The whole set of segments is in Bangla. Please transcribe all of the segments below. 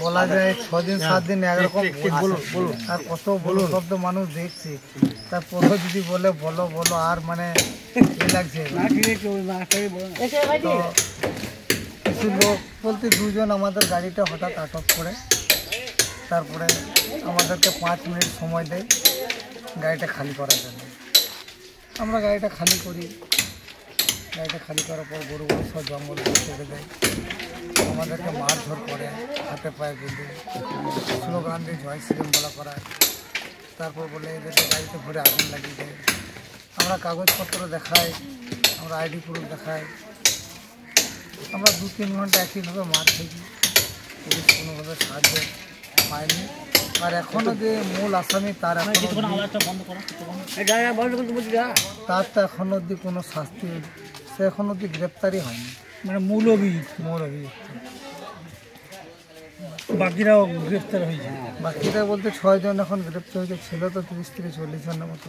বলা যায় 6 দিন 7 দিন একরকম আর কত বলুন শব্দ মানুষ দেখছে, তারপরে যদি বলে বলো বলো আর মানে লাগছে। কিছু লোক বলতে দুজন আমাদের গাড়িটা হঠাৎ আটক করে, তারপরে আমাদেরকে 5 মিনিট সময় দেয় গাড়িটা খালি করার জন্য। আমরা গাড়িটা খালি করি, গাড়িটা খালি করার পর গরু গরু সব জঙ্গল ছেড়ে দেয়, আমাদেরকে মারধর করে, হাতে পায়ে বেঁধে স্লোগান দিয়ে জয় শ্রীরাম বলা করায়। তারপর বলে এদেরকে গাড়িতে ভরে আগুন লাগিয়ে দেয়। আমরা কাগজপত্র দেখাই, আমরা আইডি প্রুফ দেখাই। আমরা 2-3 ঘন্টা একইভাবে মার খেয়েছি, পুলিশ কোনোভাবে সাহায্য পায়নি। আর এখনও যে মূল আসামি তার তো এখনো অবধি কোনো শাস্তি, সে এখনো অবধি গ্রেপ্তারই হয়নি, মানে মূল অভিযুক্ত। বাকিরাও গ্রেপ্তার হয়েছে? বাকিরা বলতে 6 জন এখন গ্রেপ্তার হয়েছে, ছিল তো 30-40 জনের মতো।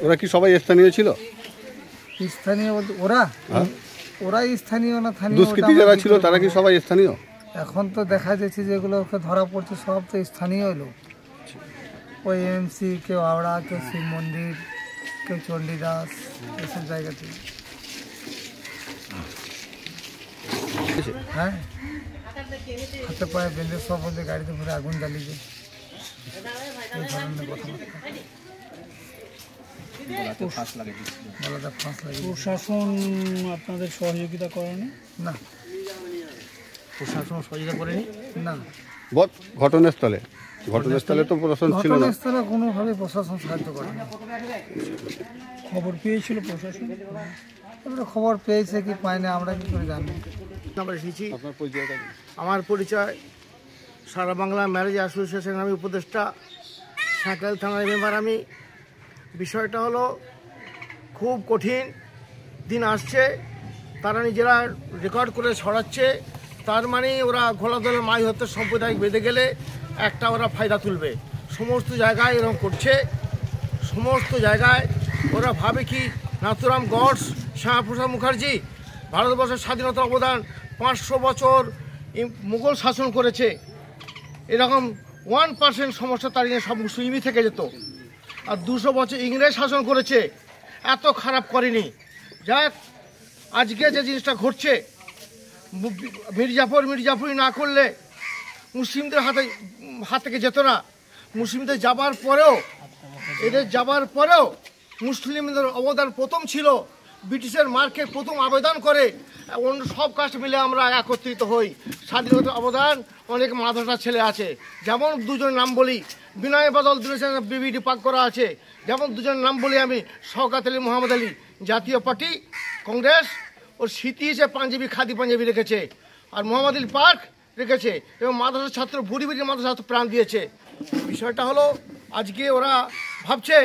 ওরা কি সবাই স্থানীয় ছিল? স্থানীয় বলতে ওরাই স্থানীয় না, দুষ্কৃতী যারা ছিল তারা কি সবাই স্থানীয়? এখন তো দেখা যাচ্ছে যেগুলো ওকে ধরা পড়ছে সব তো স্থানীয় লোক। ওই এমসি, কেউ হাওড়া, কেউ শিব মন্দির, কেউ চণ্ডীদাস, এসব জায়গাতে। হ্যাঁ, হাতে পায়ে বেঁধে সব বলতে গাড়িতে ভরে আগুন জ্বালিয়ে এই ধরনের কথাবার্তা। প্রশাসন আপনাদের সহযোগিতা করেনি? না, প্রশাসন সহযোগিতা করেনি না। ঘটনাস্থলে তো প্রশাসন ছিল না। ঘটনাস্থলে কোনোভাবে প্রশাসন সাহায্য করে না। খবর পেয়েছিল প্রশাসন? এবারে খবর পেয়েছে কি পায়নি আমরা কি করে জানি। আমার পরিচয় সারা বাংলা ম্যারেজ অ্যাসোসিয়েশন, আমি উপদেষ্টা, সাঁকরাইল থানার মেম্বার আমি। বিষয়টা হলো খুব কঠিন দিন আসছে, তারা নিজেরা রেকর্ড করে ছড়াচ্ছে, তার মানে ওরা ঘোলা দলের মাই হত্যা সম্প্রদায় বেঁধে গেলে একটা ওরা ফায়দা তুলবে। সমস্ত জায়গায় এরকম করছে, সমস্ত জায়গায় ওরা ভাবে কি নাথুরাম গডস, শ্যামাপ্রসাদ মুখার্জি ভারতবর্ষের স্বাধীনতার অবদান 500 বছর মুঘল শাসন করেছে, এরকম 1% সমস্যা তার সব মুসলিমই থেকে যেত। আর 200 বছর ইংরেজ শাসন করেছে, এত খারাপ করেনি। যাক, আজকে যে জিনিসটা ঘটছে, মির্জাফরি না করলে মুসলিমদের হাত থেকে যেত না। মুসলিমদের যাবার পরেও, এদের যাবার পরেও মুসলিমদের অবদান প্রথম ছিল। ব্রিটিশের মার্কে প্রথম আবেদন করে অন্য সব কাস্ট মিলে আমরা একত্রিত হই। স্বাধীনতার অবদান অনেক মাদ্রাসা ছেলে আছে, যেমন 2 জনের নাম বলি, বিনয় বাদল বিবিডি পাক করা আছে। যেমন 2 জনের নাম বলি আমি, শওকত আলী, মোহাম্মদ আলী, জাতীয় পার্টি কংগ্রেস, ওর স্মৃতি হিসেবে পাঞ্জাবি, খাদি পাঞ্জাবি রেখেছে, আর মোহাম্মদ আলী পার্ক রেখেছে, এবং মাদ্রাসার ছাত্র বুড়ি মাদ্রাসা ছাত্র প্রাণ দিয়েছে। বিষয়টা হলো আজকে ওরা ভাবছে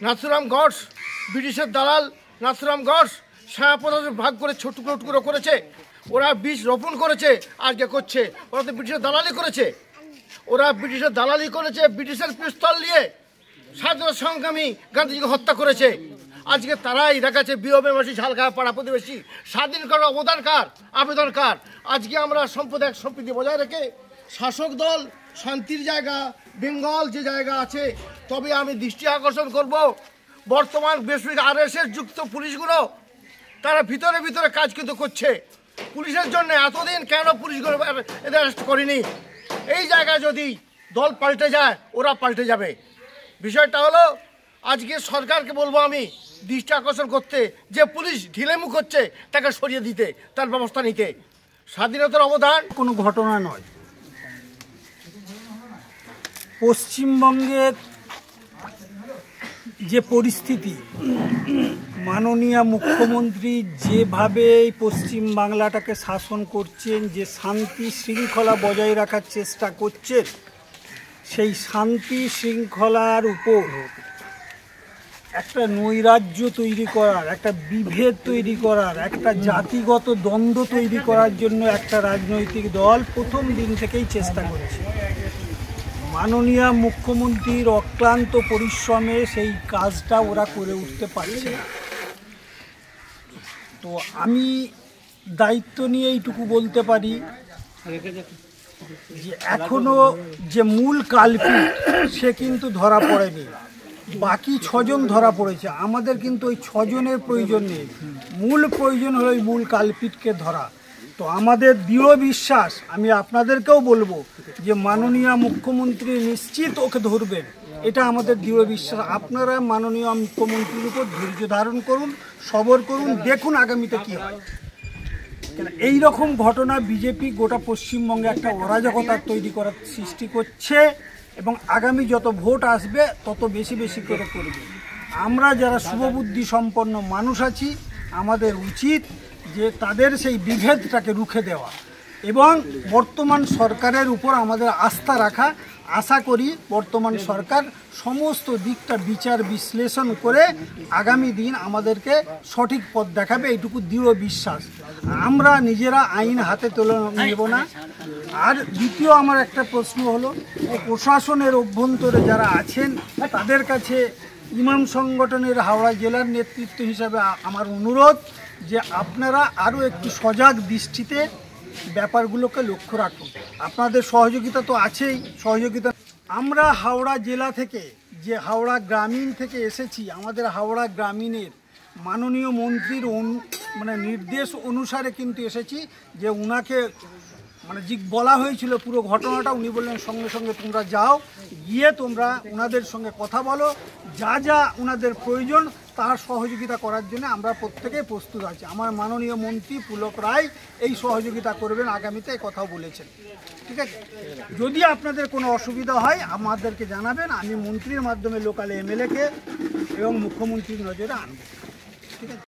নাথুরাম গডস, ব্রিটিশের দালাল নাথুরাম গডস শ্যামাপ্রসাদ ভাগ করে ছোট টুকরো করেছে, ওরা বীজ রোপণ করেছে, আজকে করছে। ওরা তো ব্রিটিশের দালালি করেছে, ব্রিটিশের পিস্তল নিয়ে স্বাধীনতা সংগ্রামী গান্ধীজিকে হত্যা করেছে। আজকে তারাই দেখাচ্ছে বিওবেবাসী, ঝালখাওয়া পাড়া প্রতিবেশী, স্বাধীন করার আবেদনকার। আজকে আমরা সাম্প্রদায়িক সম্প্রীতি বজায় রেখে শাসক দল শান্তির জায়গা, বেঙ্গল যে জায়গা আছে, তবে আমি দৃষ্টি আকর্ষণ করব, বর্তমান বেসরকারি RSS যুক্ত পুলিশগুলো তারা ভিতরে কাজ কিন্তু করছে। পুলিশের জন্য এতদিন কেন পুলিশগুলো এদের অ্যারেস্ট করেনি? এই জায়গায় যদি দল পাল্টে যায়, ওরা পাল্টে যাবে। বিষয়টা হলো আজকে সরকারকে বলবো আমি দৃষ্টি আকর্ষণ করতে, যে পুলিশ ঢিলেমুখ হচ্ছে তাকে সরিয়ে দিতে, তার ব্যবস্থা নিতে। স্বাধীনতার অবদান কোনো ঘটনা নয়। পশ্চিমবঙ্গের যে পরিস্থিতি, মাননীয় মুখ্যমন্ত্রী যেভাবে এই পশ্চিম বাংলাটাকে শাসন করছেন, যে শান্তি শৃঙ্খলা বজায় রাখার চেষ্টা করছেন, সেই শান্তি শৃঙ্খলার উপর একটা নৈরাজ্য তৈরি করার, একটা বিভেদ তৈরি করার, একটা জাতিগত দ্বন্দ্ব তৈরি করার জন্য একটা রাজনৈতিক দল প্রথম দিন থেকেই চেষ্টা করছে। মাননীয় মুখ্যমন্ত্রীর অক্লান্ত পরিশ্রমে সেই কাজটা ওরা করে উঠতে পারছে না। তো আমি দায়িত্ব নিয়ে এইটুকু বলতে পারি যে এখনো যে মূল কালপিট সে কিন্তু ধরা পড়েনি, বাকি 6 জন ধরা পড়েছে। আমাদের কিন্তু ওই 6 জনের প্রয়োজন নেই, মূল প্রয়োজন হলো ওই মূল কালপিটকে ধরা। তো আমাদের দৃঢ় বিশ্বাস, আমি আপনাদেরকেও বলবো যে মাননীয় মুখ্যমন্ত্রী নিশ্চিত ওকে ধরবেন, এটা আমাদের দৃঢ় বিশ্বাস। আপনারা মাননীয় মুখ্যমন্ত্রীর উপর ধৈর্য ধারণ করুন, সবর করুন, দেখুন আগামীতে কি হয়। কেন এই রকম ঘটনা বিজেপি গোটা পশ্চিমবঙ্গে একটা অরাজকতার তৈরি করার সৃষ্টি করছে, এবং আগামী যত ভোট আসবে তত বেশি বেশি করে করবে। আমরা যারা শুভবুদ্ধি সম্পন্ন মানুষ আছি, আমাদের উচিত যে তাদের সেই বিভেদটাকে রুখে দেওয়া এবং বর্তমান সরকারের উপর আমাদের আস্থা রাখা। আশা করি বর্তমান সরকার সমস্ত দিকটা বিচার বিশ্লেষণ করে আগামী দিন আমাদেরকে সঠিক পথ দেখাবে, এইটুকু দৃঢ় বিশ্বাস। আমরা নিজেরা আইন হাতে তুলে নেব না। আর দ্বিতীয় আমার একটা প্রশ্ন হলো, প্রশাসনের অভ্যন্তরে যারা আছেন তাদের কাছে ইমাম সংগঠনের হাওড়া জেলার নেতৃত্ব হিসাবে আমার অনুরোধ যে আপনারা আরও একটু সজাগ দৃষ্টিতে ব্যাপারগুলোকে লক্ষ্য রাখুন। আপনাদের সহযোগিতা তো আছেই, সহযোগিতা। আমরা হাওড়া জেলা থেকে, যে হাওড়া গ্রামীণ থেকে এসেছি, আমাদের হাওড়া গ্রামীণের মাননীয় মন্ত্রীর নির্দেশ অনুসারে কিন্তু এসেছি, যে উনাকে বলা হয়েছিল পুরো ঘটনাটা, উনি বললেন সঙ্গে সঙ্গে তোমরা যাও, গিয়ে তোমরা ওনাদের সঙ্গে কথা বলো, যা যা ওনাদের প্রয়োজন তার সহযোগিতা করার জন্য আমরা প্রত্যেকেই প্রস্তুত আছি। আমার মাননীয় মন্ত্রী পুলক রায় এই সহযোগিতা করবেন আগামীতে, এই কথাও বলেছেন। ঠিক আছে, যদি আপনাদের কোনো অসুবিধা হয় আমাদেরকে জানাবেন, আমি মন্ত্রীর মাধ্যমে লোকাল এমএলএকে এবং মুখ্যমন্ত্রীর নজরে আনব। ঠিক আছে।